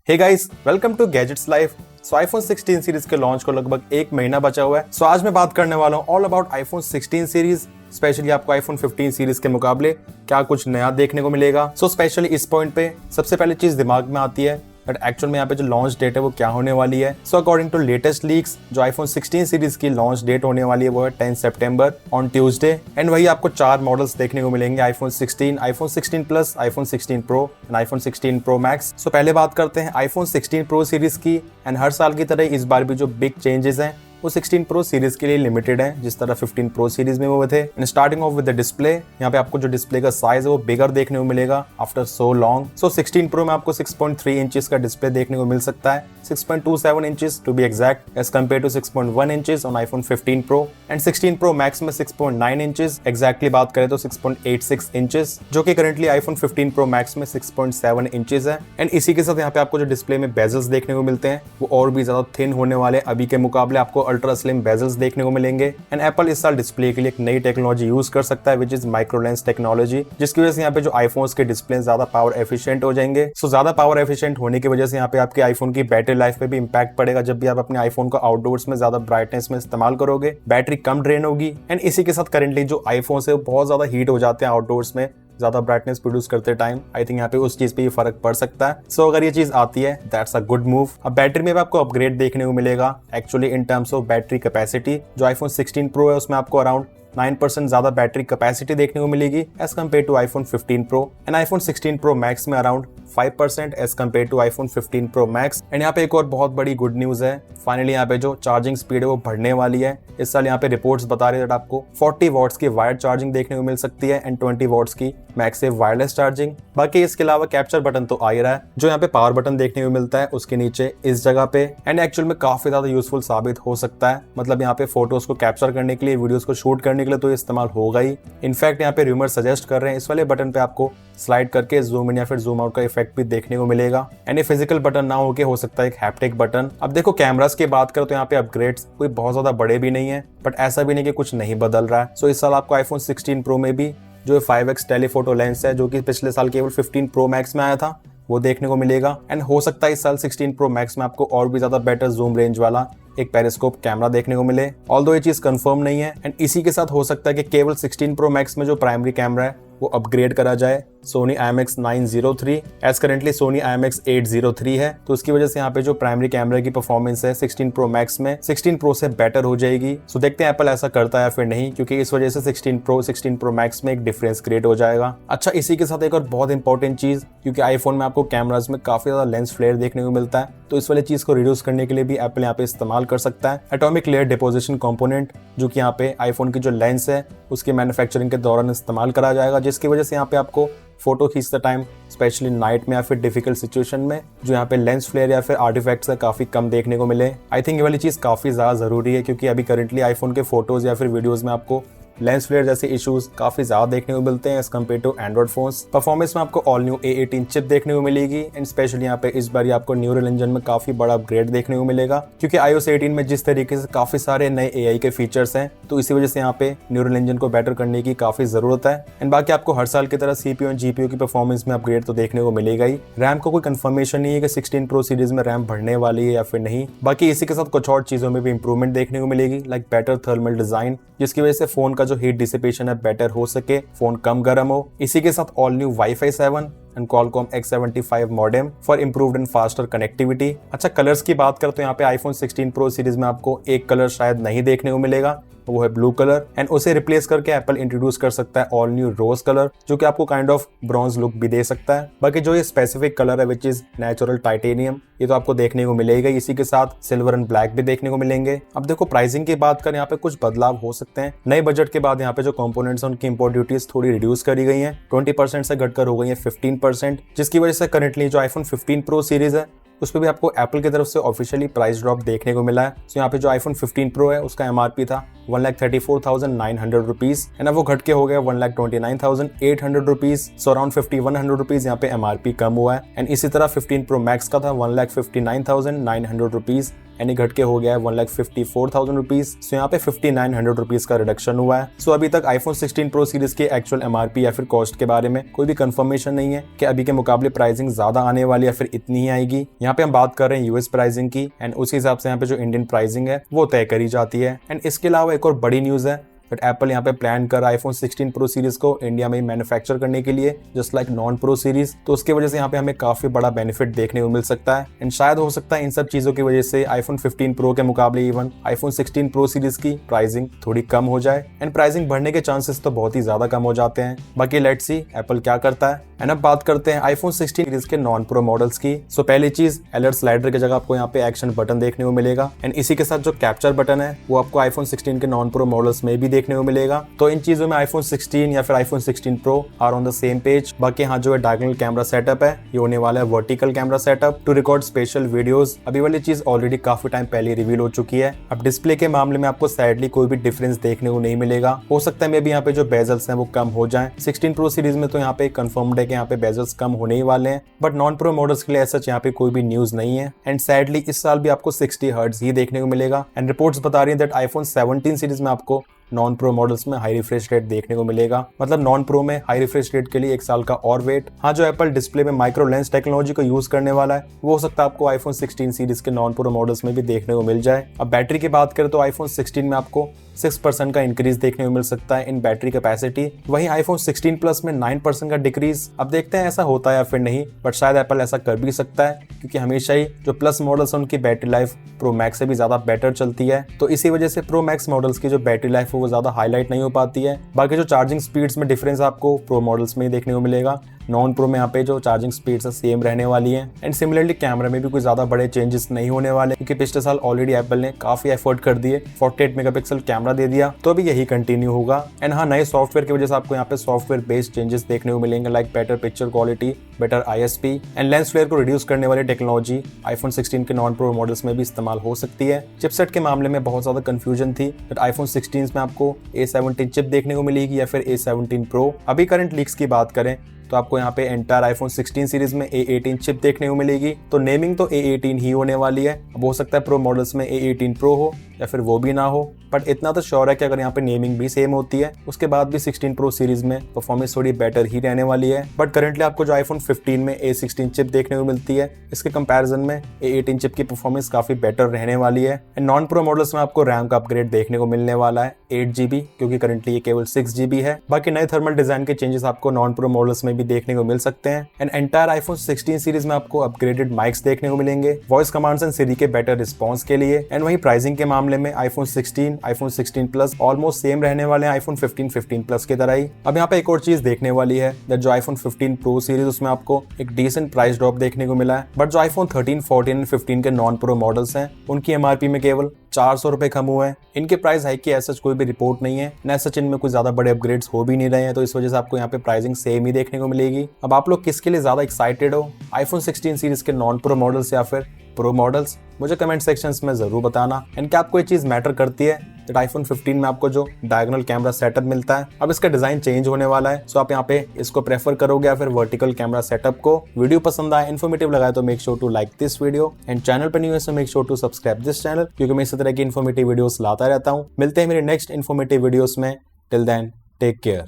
Hey guys, welcome to gadgets life. IPhone 16 series के launch को लगभग एक महीना बचा हुआ है। आज मैं बात करने वाला हूँ all about iPhone 16 series. Specially आपको आईफोन 15 सीरीज के मुकाबले क्या कुछ नया देखने को मिलेगा। स्पेशली इस पॉइंट पे सबसे पहले चीज दिमाग में आती है बट एक्चुअल में यहाँ पे जो लॉन्च डेट है वो क्या होने वाली है। अकॉर्डिंग टू लेटेस्ट लीक्स, जो आईफोन 16 सीरीज की लॉन्च डेट होने वाली है वो है 10 सितंबर ऑन ट्यूसडे। एंड वही आपको 4 मॉडल्स देखने को मिलेंगे, iPhone 16, iPhone 16 plus, iPhone 16 pro and iPhone 16 pro max. पहले बात करते हैं आईफोन 16 प्रो सीरीज की। एंड हर साल की तरह इस बार भी जो बिग चेंजेस हैं वो 16 प्रो सीरीज के लिए लिमिटेड है, जिस तरह 15 प्रो सीरीज में वो थे। And starting of with the display, यहाँ पे आपको जो डिस्प्ले का साइज है वो बिगर देखने को मिलेगा आफ्टर सो लॉन्ग। 16 प्रो में आपको 6.3 इंचेस का डिस्प्ले देखने को मिल सकता है, 6.27 inches to be exact, as compare to 6.1 inches on iPhone 15 pro. And 16 pro max में 6.9 इंचेस, एग्जैक्टली बात करें तो 6.86 इंचेस, जो कि करंटली आईफोन 15 प्रो मैक्स में 6.7 इंचेस है। एंड इसी के साथ यहाँ पे आपको जो डिस्प्ले में बेजल्स देखने को मिलते हैं वो और भी ज्यादा थिन होने वाले, अभी के मुकाबले आपको अल्ट्रा स्लिम बेजल्स देखने को मिलेंगे। एंड एप्पल इस साल डिस्प्ले के लिए एक नई टेक्नोलॉजी यूज कर सकता है, which is micro lens technology, जिसकी वजह से यहाँ पे जो आईफोन्स के डिस्प्ले ज्यादा पावर एफिशिएंट हो जाएंगे। ज्यादा पावर एफिशिएंट होने की वजह से यहाँ पे आपके आईफोन की बैटरी लाइफ पे भी इंपैक्ट पड़ेगा। जब भी आप अपने आईफोन को आउटडोर्स में ज्यादा ब्राइटनेस में इस्तेमाल करोगे, बैटरी कम ड्रेन होगी। एंड इसी के साथ करंटली जो आईफोन है वो बहुत ज्यादा हीट हो जाते हैं आउटडोर्स में ज्यादा ब्राइटनेस प्रोड्यूस करते टाइम। आई थिंक यहाँ पे उस चीज पे ये फर्क पड़ सकता है। अगर ये चीज आती है दैट्स अ गुड मूव। अब बैटरी में भी आपको अपग्रेड देखने को मिलेगा actually in terms of battery capacity. जो आईफोन 16 प्रो है उसमें आपको अराउंड 9% ज्यादा बैटरी कैपेसिटी देखने को मिलेगी as compare to iPhone 15 pro. And iPhone 16 pro max में around 5% as compare to iPhone 15 pro max. And यहाँ पे एक और बहुत बड़ी गुड न्यूज है, फाइनली यहाँ पे जो चार्जिंग स्पीड है वो बढ़ने वाली है। इस साल यहाँ पे रिपोर्ट्स बता रहे हैं आपको 40 वॉट्स की वायर्ड चार्जिंग देखने को मिल सकती है एंड 20 वॉट्स की मैक्सिव वायरलेस चार्जिंग। बाकी इसके अलावा कैप्चर बटन तो आ ही रहा है, जो यहाँ पे पावर बटन देखने को मिलता है उसके नीचे इस जगह पे। एंड एक्चुअल में काफी ज्यादा यूजफुल साबित हो सकता है, मतलब यहाँ पे फोटोज को कैप्चर करने के लिए, वीडियोस को शूट करने के लिए तो इस्तेमाल होगा ही। इनफैक्ट यहाँ पे रूमर सजेस्ट कर रहे हैं इस वाले बटन पे आपको स्लाइड करके जूम इन या फिर जूम आउट का इफेक्ट भी देखने को मिलेगा। एंड ये फिजिकल बटन ना होके हो सकता है एक हैप्टिक बटन। अब देखो कैमरास की बात करो तो यहाँ पे अपग्रेड्स कोई बहुत ज्यादा बड़े भी नहीं है, बट ऐसा भी नहीं कि कुछ नहीं बदल रहा है। इस साल आपको आईफोन 16 प्रो में भी जो 5x टेलीफोटो लेंस है, जो कि पिछले साल केवल 15 प्रो मैक्स में आया था, वो देखने को मिलेगा। एंड हो सकता है इस साल 16 प्रो मैक्स में आपको और भी ज्यादा बेटर जूम रेंज वाला एक पेरिस्कोप कैमरा देखने को मिले, ऑल्दो ये चीज कंफर्म नहीं है। एंड इसी के साथ हो सकता है कि केवल 16 प्रो मैक्स में जो प्राइमरी कैमरा है वो अपग्रेड करा जाए Soni IMX903 as currently Soni IMX803 है। तो उसकी वजह से यहाँ पे जो प्राइमरी कैमरा की परफॉर्मेंस है 16 प्रो मैक्स में 16 प्रो से बेटर हो जाएगी। देखते हैं एप्पल ऐसा करता है या फिर नहीं, क्योंकि इस वजह से 16 प्रो मैक्स में एक डिफरेंस क्रिएट हो जाएगा। अच्छा, इसी के साथ एक और बहुत इंपॉर्टेंट चीज, क्योंकि आईफोन में आपको कैमराज में काफी ज्यादा लेंस फ्लेयर देखने को मिलता है, तो इस वाली चीज को रिड्यूस करने के लिए भी एप्पल यहाँ पे इस्तेमाल कर सकता है एटॉमिक लेयर डिपोजिशन कंपोनेंट, जो कि यहाँ पे आईफोन की जो लेंस है उसके मैन्युफैक्चरिंग के दौरान इस्तेमाल करा जाएगा, जिसकी वजह से यहाँ पे आपको फोटो खींचते टाइम स्पेशली नाइट में या फिर डिफिकल्ट सिचुएशन में जो यहाँ पे लेंस फ्लेयर या फिर आर्टिफैक्ट्स है काफी कम देखने को मिले। आई थिंक ये वाली चीज काफी ज्यादा जरूरी है, क्योंकि अभी करंटली आईफोन के फोटोज या फिर वीडियोज में आपको लेंस फ्लेयर जैसे इश्यूज काफी ज्यादा देखने को मिलते हैं as compare to Android phones. Performance में आपको ऑल न्यू A18 चिप देखने को मिलेगी एंड स्पेशली यहाँ पे इस बार आपको न्यूरल इंजन में काफी बड़ा अपग्रेड देखने को मिलेगा, क्योंकि iOS 18 में जिस तरीके से काफी सारे नए AI के फीचर्स हैं, तो इसी वजह से यहाँ पे न्यूरल इंजन को बेटर करने की काफी जरूरत है। एंड बाकी आपको हर साल की तरह CPU एंड GPU की परफॉर्मेंस में अपग्रेड तो देखने को मिलेगा ही। रैम को कोई कंफर्मेशन नहीं है कि 16 प्रो सीरीज में रैम बढ़ने वाली है या फिर नहीं। बाकी इसी के साथ कुछ और चीजों में भी इंप्रूवमेंट देखने को मिलेगी, लाइक बेटर थर्मल डिजाइन, जिसकी वजह से फोन का जो हीट डिसिपेशन है बेटर हो सके, फोन कम गर्म हो। इसी के साथ all new Wi-Fi 7 and Qualcomm X75 modem for improved and faster connectivity. अच्छा, कलर्स की बात करें तो यहाँ पे आईफोन 16 प्रो सीरीज में आपको एक कलर शायद नहीं देखने को मिलेगा, वो है ब्लू कलर। एंड उसे रिप्लेस करके एप्पल इंट्रोड्यूस कर सकता है ऑल न्यू रोज कलर, जो कि आपको काइंड ऑफ ब्रॉन्ज लुक भी दे सकता है। बाकी जो ये स्पेसिफिक कलर है विच इज नेचुरल टाइटेनियम, ये तो आपको देखने को मिलेगा। इसी के साथ सिल्वर एंड ब्लैक भी देखने को मिलेंगे। अब देखो प्राइसिंग की बात करें, यहाँ पे कुछ बदलाव हो सकते हैं। नए बजट के बाद यहाँ पे जो कंपोनेंट्स हैं उनकी इंपोर्ट ड्यूटीज थोड़ी रिड्यूस करी गई हैं, 20% से घटकर हो गई है 15%, जिसकी वजह से करंटली जो आईफोन 15 प्रो सीरीज है उस पर भी आपको एप्पल की तरफ से ऑफिशियली प्राइस ड्रॉप देखने को मिला है। यहाँ पे जो आईफोन 15 प्रो है उसका MRP था 1,34,900 रुपीज एंड अब वो घट के हो गया 1,29,800 रुपीज। अराउंड 5,100 रुपीज यहाँ पे MRP कम हुआ है। एंड इसी तरह 15 प्रो मैक्स का था 1,59,900 रुपीज यानी घट के हो गया है 1,54,000 रुपीज। सो यहाँ पे 5,900 रुपीज का रिडक्शन हुआ है। सो अभी तक आईफोन 16 प्रो सीरीज के एक्चुअल एमआरपी या फिर कॉस्ट के बारे में कोई भी कंफर्मेशन नहीं है कि अभी के मुकाबले प्राइसिंग ज्यादा आने वाली या फिर इतनी ही आएगी। यहाँ पे हम बात कर रहे हैं यूएस प्राइसिंग की एंड उस हिसाब से यहाँ पे जो इंडियन प्राइसिंग है वो तय करी जाती है। एंड इसके अलावा एक और बड़ी न्यूज है बट एप्पल यहाँ पे प्लान कर आईफोन 16 प्रो सीरीज को इंडिया में ही मैन्युफैक्चर करने के लिए just like non pro series. तो उसकी वजह से यहाँ पे हमें काफी बड़ा बेनिफिट देखने को मिल सकता है एंड शायद हो सकता है इन सब चीजों की वजह से आईफोन 15 प्रो के मुकाबले इवन आईफोन 16 प्रो सीरीज की प्राइसिंग थोड़ी कम हो जाए एंड प्राइसिंग बढ़ने के चांसेस तो बहुत ही ज्यादा कम हो जाते हैं। बाकी लेट्स सी एप्पल क्या करता है। एंड अब बात करते हैं आईफोन 16 सीरीज के नॉन प्रो मॉडल्स की। सो पहली चीज अलर्ट स्लाइडर की जगह आपको यहाँ पे एक्शन बटन देखने को मिलेगा एंड इसी के साथ जो कैप्चर बटन है वो आपको आईफोन 16 के नॉन प्रो मॉडल्स में भी देखने को मिलेगा। तो इन चीजों में आईफोन 16 या फिर iPhone 16 pro are on the same page. बाकी यहाँ जो है डायगोनल कैमरा सेटअप है ये होने वाला है vertical camera setup to record spatial videos. अभी वाली चीज ऑलरेडी काफी टाइम पहले रिवील हो चुकी है। अब डिस्प्ले के मामले में आपको सैडली कोई भी डिफरेंस देखने को नहीं मिलेगा। हो सकता है मे भी यहाँ पे जो बेजल्स हैं वो कम हो जाएं। 16 प्रो सीरीज में तो यहाँ पे कंफर्म्ड है कि यहाँ पे बेजल्स कम होने ही वाले हैं बट नॉन प्रो मॉडल्स के लिए ऐसा यहाँ पे कोई भी न्यूज नहीं है। एंड सैडली इस साल भी आपको 60 हर्ट्ज ही देखने को मिलेगा एंड रिपोर्ट्स बता रही है दैट आईफोन 17 सीरीज में आपको नॉन प्रो मॉडल्स में हाई रिफ्रेश रेट देखने को मिलेगा। मतलब नॉन प्रो में हाई रिफ्रेश रेट के लिए 1 साल का और वेट। हाँ, जो एप्पल डिस्प्ले में माइक्रो लेंस टेक्नोलॉजी को यूज करने वाला है वो हो सकता है आपको आईफोन 16 सीरीज के नॉन प्रो मॉडल्स में भी देखने को मिल जाए। अब बैटरी की बात करें तो आईफोन 16 में आपको 6% का इंक्रीज देखने को मिल सकता है इन बैटरी कैपेसिटी। वहीं आईफोन 16 प्लस में 9% का डिक्रीज। अब देखते हैं ऐसा होता है या फिर नहीं बट शायद एप्पल ऐसा कर भी सकता है क्योंकि हमेशा ही जो प्लस मॉडल्स हैं उनकी बैटरी लाइफ प्रो मैक्स से भी ज्यादा बेटर चलती है। तो इसी वजह से प्रो मैक्स मॉडल्स की जो बैटरी लाइफ है वो ज्यादा हाईलाइट नहीं हो पाती है। बाकी जो चार्जिंग स्पीड्स में डिफरेंस आपको प्रो मॉडल्स में ही देखने को मिलेगा। नॉन प्रो में यहाँ पे जो चार्जिंग स्पीड्स है सेम रहने वाली है एंड सिमिलरली कैमरा में भी कोई ज्यादा बड़े चेंजेस नहीं होने वाले क्योंकि पिछले साल ऑलरेडी एप्पल ने काफी एफर्ट कर दिए 48 मेगापिक्सल कैमरा दे दिया तो अभी यही कंटिन्यू होगा। एंड हाँ, नए सॉफ्टवेयर की वजह से आपको यहाँ पे सॉफ्टवेयर बेस्ड चेंजेस देखने को मिलेंगे like better picture quality, better ISP and lens flare को रिड्यूस करने वाली टेक्नोलॉजी आईफोन 16 के नॉन प्रो मॉडल्स में भी इस्तेमाल हो सकती है। चिपसेट के मामले में बहुत ज्यादा कंफ्यूजन थी बट आईफोन 16 में आपको A17 चिप देखने को मिलेगी या फिर A17 प्रो। अभी करंट लीक्स की बात करें तो आपको यहाँ पे एंटायर आईफोन 16 सीरीज में A18 चिप देखने को मिलेगी। तो नेमिंग तो A18 ही होने वाली है। अब हो सकता है प्रो मॉडल्स में A18 प्रो हो या फिर वो भी ना हो बट इतना तो श्योर है कि अगर यहाँ पे नेमिंग भी सेम होती है उसके बाद भी 16 प्रो सीरीज में परफॉर्मेंस थोड़ी बेटर ही रहने वाली है। बट करंटली आपको जो आईफोन 15 में A16 चिप देखने को मिलती है इसके कंपैरिजन में A18 चिप की परफॉर्मेंस काफी बेटर रहने वाली है। एंड नॉन प्रो मॉडल्स में आपको रैम का अपग्रेड देखने को मिलने वाला है 8GB क्योंकि करंटली ये केवल 6GB है। बाकी नए थर्मल डिजाइन के चेंजेस आपको नॉन प्रो मॉडल्स में भी देखने को मिल सकते हैं। एंड एंटायर आईफोन 16 सीरीज में आपको अपग्रेडेड माइक्स देखने को मिलेंगे वॉइस कमांड्स एंड सिरी के बेटर रिस्पॉन्स के लिए। एंड वही प्राइसिंग के मामले में iPhone 16, iPhone 16 plus almost same रहने वाले हैं आईफोन 15 प्लस की तरह ही। अब यहाँ पे एक और चीज देखने वाली है दैट जो आईफोन 15 प्रो सीरीज उसमें आपको एक डिसेंट प्राइस ड्रॉप देखने को मिला है बट जो आईफोन 13, 14 एंड 15 के नॉन प्रो मॉडल्स हैं उनकी एमआरपी में केवल 400 रुपए कम हुए हैं। इनके प्राइस हाइक की ऐसा कोई भी रिपोर्ट नहीं है न सच इनमें कोई ज्यादा बड़े अपग्रेड्स हो भी नहीं रहे हैं तो इस वजह से आपको यहाँ पे प्राइसिंग सेम ही देखने को मिलेगी। अब आप लोग किसके लिए ज्यादा एक्साइटेड हो, आईफोन 16 सीरीज के नॉन प्रो मॉडल्स या फिर प्रो मॉडल्स? मुझे कमेंट सेक्शंस में जरूर बताना। एंड क्या आपको ये चीज मैटर करती है दैट आईफोन 15 में आपको जो डायगोनल कैमरा सेटअप मिलता है अब इसका डिजाइन चेंज होने वाला है सो आप यहाँ पे इसको प्रेफर करोगे या फिर वर्टिकल कैमरा सेटअप को? वीडियो पसंद आए, इन्फॉर्मेटिव लगा तो make sure to like this video and channel पर न्यू है so make sure to subscribe this channel क्योंकि मैं इसी तरह की इन्फॉर्मेटिव वीडियोस लाता रहता हूँ। मिलते हैं मेरे नेक्स्ट इन्फॉर्मेटिव वीडियोस में। Till then take care.